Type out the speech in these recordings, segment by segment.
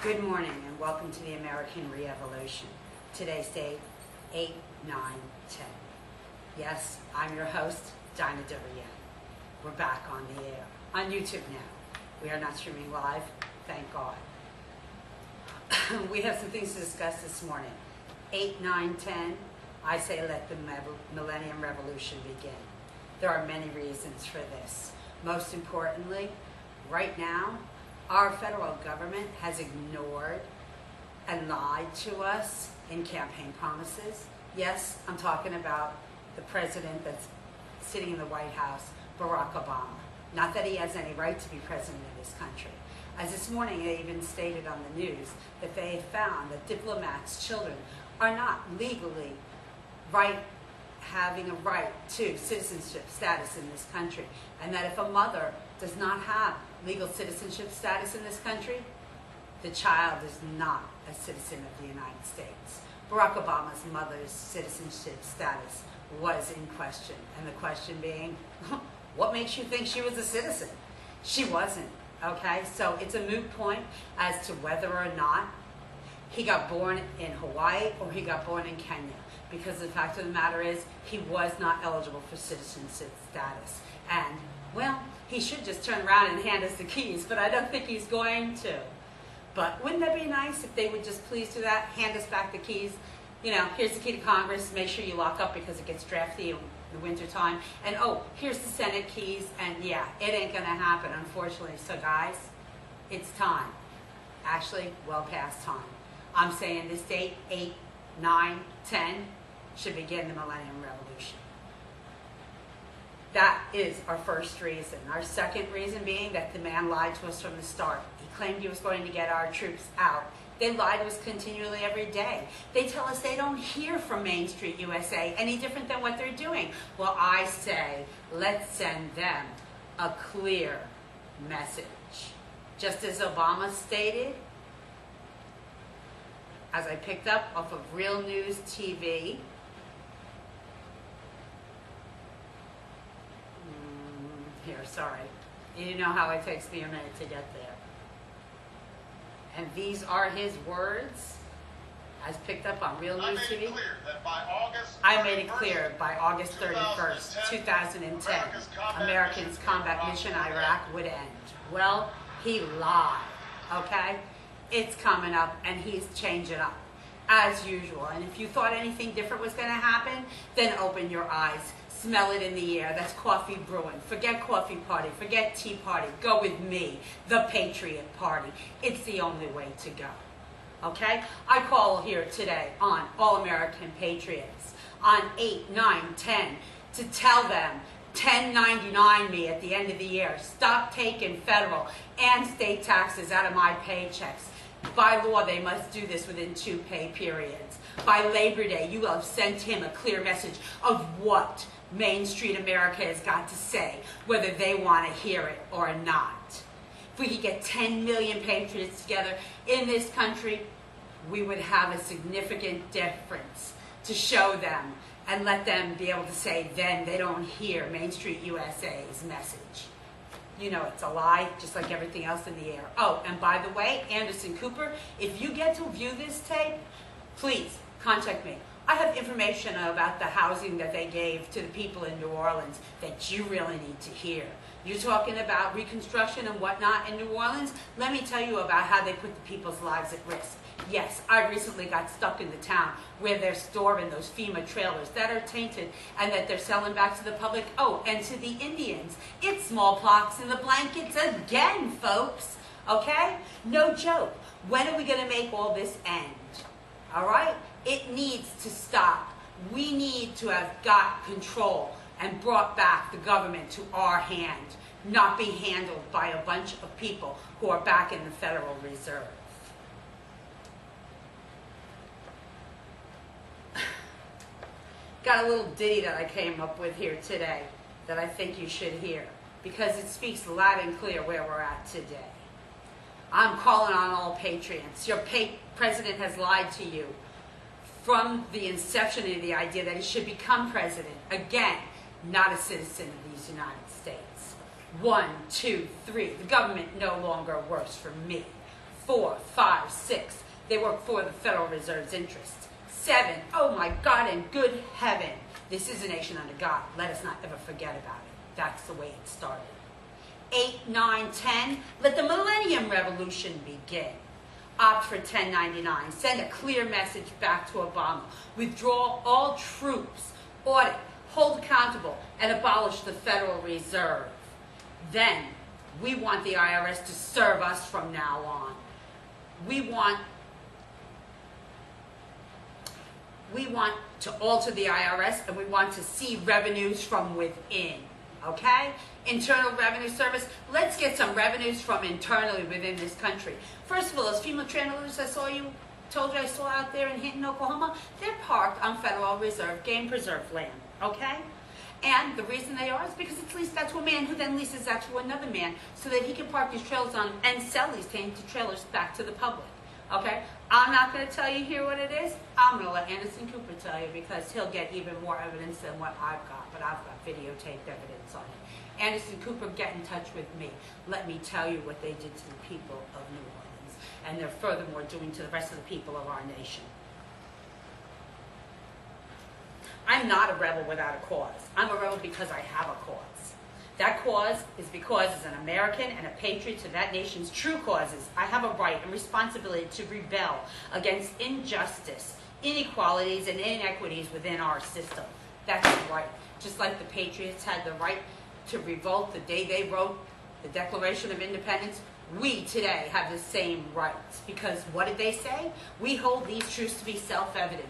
Good morning and welcome to the American ReEvolution. Today's date, 8/9/10. Yes, I'm your host, Dyna Needtono Dares. We're back on the air, on YouTube now. We are not streaming live, thank God. We have some things to discuss this morning. 8/9/10, I say let the Millennium Revolution begin. There are many reasons for this. Most importantly, right now, our federal government has ignored and lied to us in campaign promises. Yes, I'm talking about the president that's sitting in the White House, Barack Obama. Not that he has any right to be president of this country. As this morning they even stated on the news that they have found that diplomats' children are not legally having a right to citizenship status in this country, and that if a mother does not have legal citizenship status in this country, the child is not a citizen of the United States. Barack Obama's mother's citizenship status was in question, and the question being, what makes you think she was a citizen? She wasn't, okay? So it's a moot point as to whether or not he got born in Hawaii or he got born in Kenya, because the fact of the matter is he was not eligible for citizenship status. And, well, he should just turn around and hand us the keys, but I don't think he's going to. But wouldn't that be nice if they would just please do that, hand us back the keys? You know, here's the key to Congress, make sure you lock up because it gets drafty in the wintertime. And oh, here's the Senate keys, and yeah, it ain't gonna happen, unfortunately. So guys, it's time. Actually, well past time. I'm saying this date, 8/9/10, should begin the Millennium Revolution. That is our first reason. Our second reason being that the man lied to us from the start. He claimed he was going to get our troops out. They lie to us continually every day. They tell us they don't hear from Main Street USA any different than what they're doing. Well, I say, let's send them a clear message. Just as Obama stated, as I picked up off of Real News TV, here, sorry. You know how it takes me a minute to get there. And these are his words, as picked up on Real News TV. I made it clear by August 31st, 2010, Americans' combat mission in Iraq would end. Well, he lied, okay? It's coming up, and he's changing up, as usual. And if you thought anything different was going to happen, then open your eyes. Smell it in the air. That's coffee brewing. Forget coffee party. Forget tea party. Go with me, the Patriot Party. It's the only way to go. Okay? I call here today on All American Patriots on 8/9/10 to tell them 1099 me at the end of the year. Stop taking federal and state taxes out of my paychecks. By law, they must do this within 2 pay periods. By Labor Day, you will have sent him a clear message of what Main Street America has got to say, whether they want to hear it or not. If we could get 10 million patriots together in this country, we would have a significant difference to show them and let them be able to say then they don't hear Main Street USA's message. You know it's a lie, just like everything else in the air. Oh, and by the way, Anderson Cooper, if you get to view this tape, please contact me. I have information about the housing that they gave to the people in New Orleans that you really need to hear. You're talking about reconstruction and whatnot in New Orleans? Let me tell you about how they put the people's lives at risk. Yes, I recently got stuck in the town where they're storing those FEMA trailers that are tainted and that they're selling back to the public. Oh, and to the Indians. It's smallpox in the blankets again, folks. Okay? No joke. When are we going to make all this end? All right? It needs to stop. We need to have got control and brought back the government to our hand, not be handled by a bunch of people who are back in the Federal Reserve. Got a little ditty that I came up with here today that I think you should hear because it speaks loud and clear where we're at today. I'm calling on all patriots. Your president has lied to you from the inception of the idea that he should become president. Again, not a citizen of these United States. 1, 2, 3. The government no longer works for me. 4, 5, 6, they work for the Federal Reserve's interests. 7, oh my God, in good heaven, this is a nation under God. Let us not ever forget about it. That's the way it started. 8, 9, 10, let the Millennium Revolution begin. Opt for 1099. Send a clear message back to Obama. Withdraw all troops. Audit, hold accountable, and abolish the Federal Reserve. Then, we want the IRS to serve us from now on. We want to alter the IRS, and we want to see revenues from within. Okay? Internal Revenue Service, let's get some revenues from internally within this country. First of all, those female trailers told you I saw out there in Hinton, Oklahoma, they're parked on Federal Reserve Game Preserve land, okay? And the reason they are is because it's leased out to a man who then leases out to another man so that he can park these trailers on and sell these tainted trailers back to the public, okay? I'm not going to tell you here what it is. I'm going to let Anderson Cooper tell you because he'll get even more evidence than what I've got, but I've got videotaped evidence on it. Anderson Cooper, get in touch with me. Let me tell you what they did to the people of New Orleans, and they're furthermore doing to the rest of the people of our nation. I'm not a rebel without a cause. I'm a rebel because I have a cause. That cause is because as an American and a patriot to that nation's true causes, I have a right and responsibility to rebel against injustice, inequalities, and inequities within our system. That's right. Just like the patriots had the right to revolt the day they wrote the Declaration of Independence, we today have the same rights. Because what did they say? We hold these truths to be self-evident.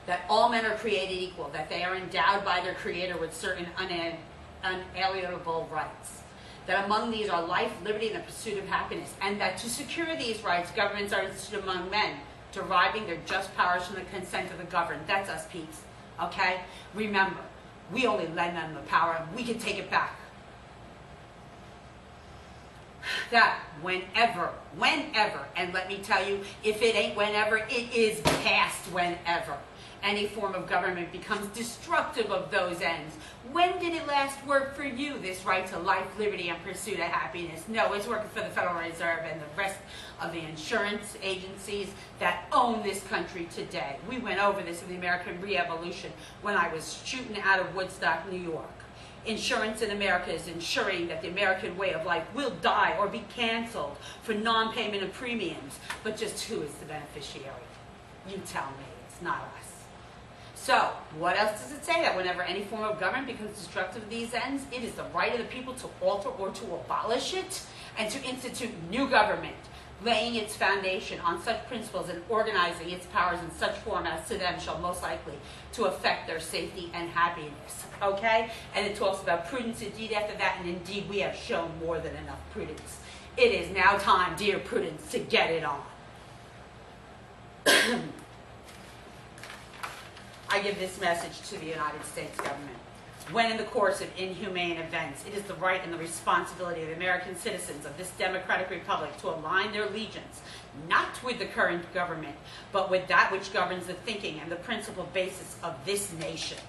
That all men are created equal, that they are endowed by their Creator with certain unalienable rights, that among these are life, liberty, and the pursuit of happiness, and that to secure these rights, governments are instituted among men, deriving their just powers from the consent of the governed. That's us, peeps, okay? Remember, we only lend them the power, and we can take it back. That whenever, and let me tell you, if it ain't whenever, it is past whenever. Any form of government becomes destructive of those ends. When did it last work for you, this right to life, liberty, and pursuit of happiness? No, it's working for the Federal Reserve and the rest of the insurance agencies that own this country today. We went over this in the American ReEvolution when I was shooting out of Woodstock, New York. Insurance in America is ensuring that the American way of life will die or be canceled for non-payment of premiums. But just who is the beneficiary? You tell me. It's not us. So, what else does it say? That whenever any form of government becomes destructive of these ends, it is the right of the people to alter or to abolish it and to institute new government, laying its foundation on such principles and organizing its powers in such form as to them shall most likely to affect their safety and happiness. Okay? And it talks about prudence indeed after that, and indeed we have shown more than enough prudence. It is now time, dear prudence, to get it on. I give this message to the United States government. When in the course of inhumane events, it is the right and the responsibility of the American citizens of this democratic republic to align their allegiance, not with the current government, but with that which governs the thinking and the principal basis of this nation.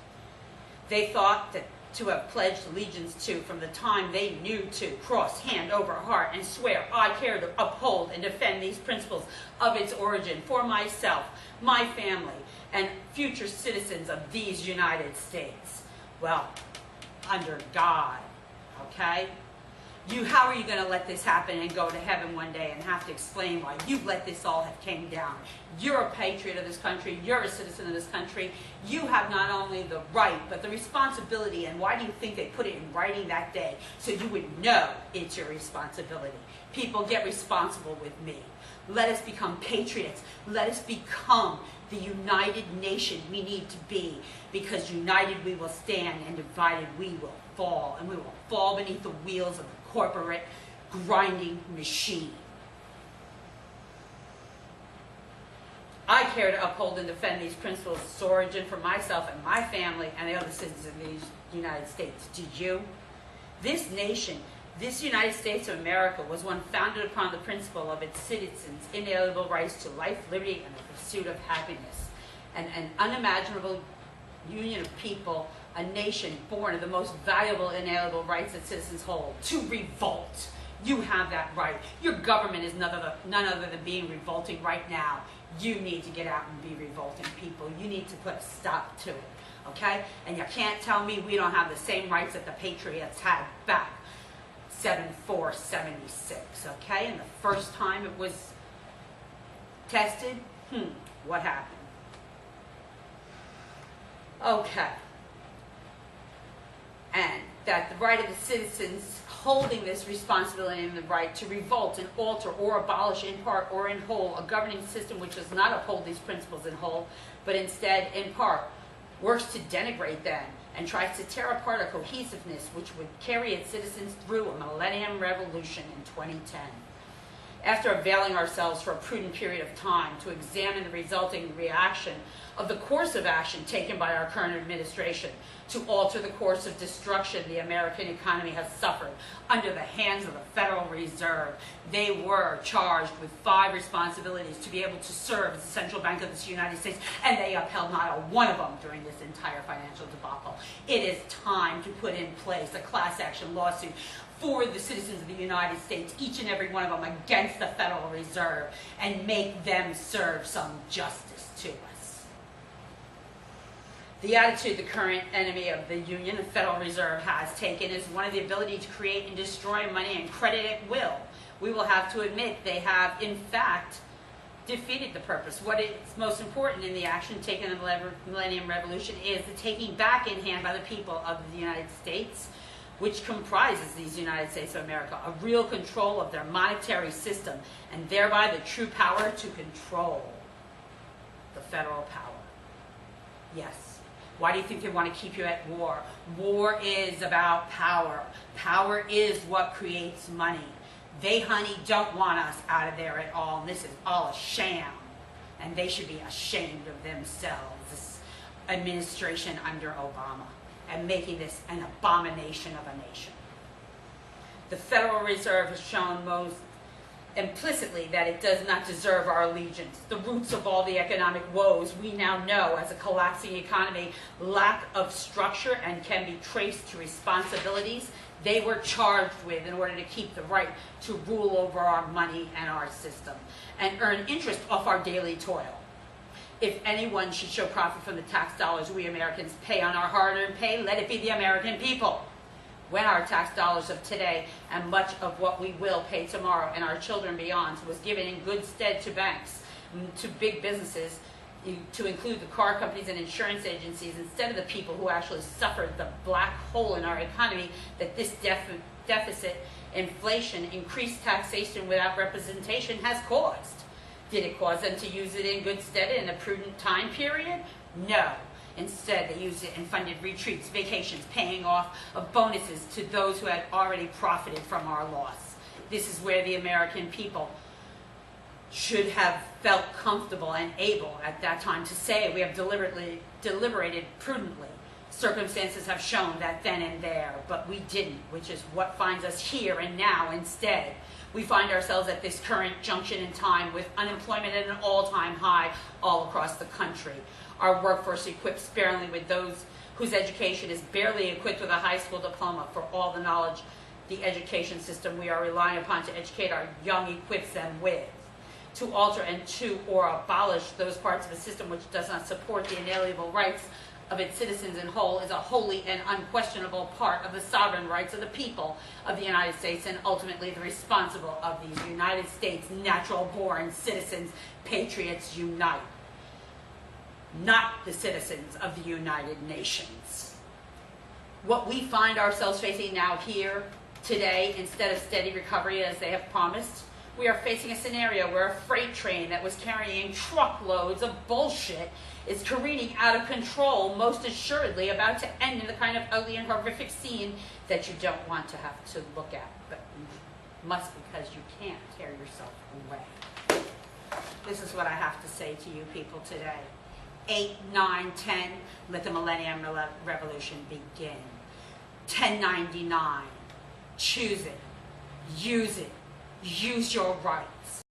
They thought that to have pledged allegiance to from the time they knew to cross hand over heart and swear, I care to uphold and defend these principles of its origin for myself, my family, and future citizens of these United States. Well, under God, okay? How are you going to let this happen and go to heaven one day and have to explain why you let this all have came down? You're a patriot of this country. You're a citizen of this country. You have not only the right, but the responsibility. And why do you think they put it in writing that day? So you would know it's your responsibility. People, get responsible with me. Let us become patriots. Let us become the united nation we need to be, because united we will stand and divided we will fall, and we will fall beneath the wheels of the corporate grinding machine. I care to uphold and defend these principles of origin for myself and my family and the other citizens of the United States. Did you? This nation, this United States of America, was one founded upon the principle of its citizens' inalienable rights to life, liberty, and the pursuit of happiness. And an unimaginable union of people, a nation born of the most valuable inalienable rights that citizens hold, to revolt. You have that right. Your government is none other than being revolting right now. You need to get out and be revolting, people. You need to put a stop to it, okay? And you can't tell me we don't have the same rights that the Patriots had back 74-76, okay? And the first time it was tested, what happened? Okay. And that the right of the citizens holding this responsibility and the right to revolt and alter or abolish in part or in whole a governing system which does not uphold these principles in whole, but instead in part works to denigrate them and tries to tear apart a cohesiveness which would carry its citizens through a millennium revolution in 2010. After availing ourselves for a prudent period of time to examine the resulting reaction of the course of action taken by our current administration to alter the course of destruction the American economy has suffered under the hands of the Federal Reserve, they were charged with 5 responsibilities to be able to serve as the central bank of the United States, and they upheld not a one of them during this entire financial debacle. It is time to put in place a class action lawsuit for the citizens of the United States, each and every one of them, against the Federal Reserve, and make them serve some justice to us. The attitude the current enemy of the Union, the Federal Reserve, has taken is one of the ability to create and destroy money and credit at will. We will have to admit they have, in fact, defeated the purpose. What is most important in the action taken in the Millennium Revolution is the taking back in hand by the people of the United States, which comprises these United States of America, a real control of their monetary system, and thereby the true power to control the federal power. Yes. Why do you think they want to keep you at war? War is about power. Power is what creates money. They, honey, don't want us out of there at all, and this is all a sham. And they should be ashamed of themselves, this administration under Obama, and making this an abomination of a nation. The Federal Reserve has shown most implicitly that it does not deserve our allegiance. The roots of all the economic woes we now know as a collapsing economy, lack of structure, and can be traced to responsibilities they were charged with in order to keep the right to rule over our money and our system and earn interest off our daily toil. If anyone should show profit from the tax dollars we Americans pay on our hard-earned pay, let it be the American people. When our tax dollars of today and much of what we will pay tomorrow and our children beyond was given in good stead to banks, to big businesses, to include the car companies and insurance agencies, instead of the people who actually suffered the black hole in our economy that this deficit, inflation, increased taxation without representation has caused. Did it cause them to use it in good stead in a prudent time period? No. Instead, they used it and funded retreats, vacations, paying off of bonuses to those who had already profited from our loss. This is where the American people should have felt comfortable and able at that time to say we have deliberated prudently. Circumstances have shown that then and there, but we didn't, which is what finds us here and now instead. We find ourselves at this current junction in time with unemployment at an all-time high all across the country. Our workforce equipped sparingly with those whose education is barely equipped with a high school diploma for all the knowledge the education system we are relying upon to educate our young equips them with. To alter and to or abolish those parts of a system which does not support the inalienable rights of its citizens in whole is a holy and unquestionable part of the sovereign rights of the people of the United States, and ultimately the responsible of these United States natural-born citizens. Patriots unite, not the citizens of the United Nations. What we find ourselves facing now here, today, instead of steady recovery as they have promised, we are facing a scenario where a freight train that was carrying truckloads of bullshit is careening out of control, most assuredly about to end in the kind of ugly and horrific scene that you don't want to have to look at, but must because you can't tear yourself away. This is what I have to say to you people today. 8, 9, 10, let the Millennium Revolution begin. 1099, choose it, use your rights.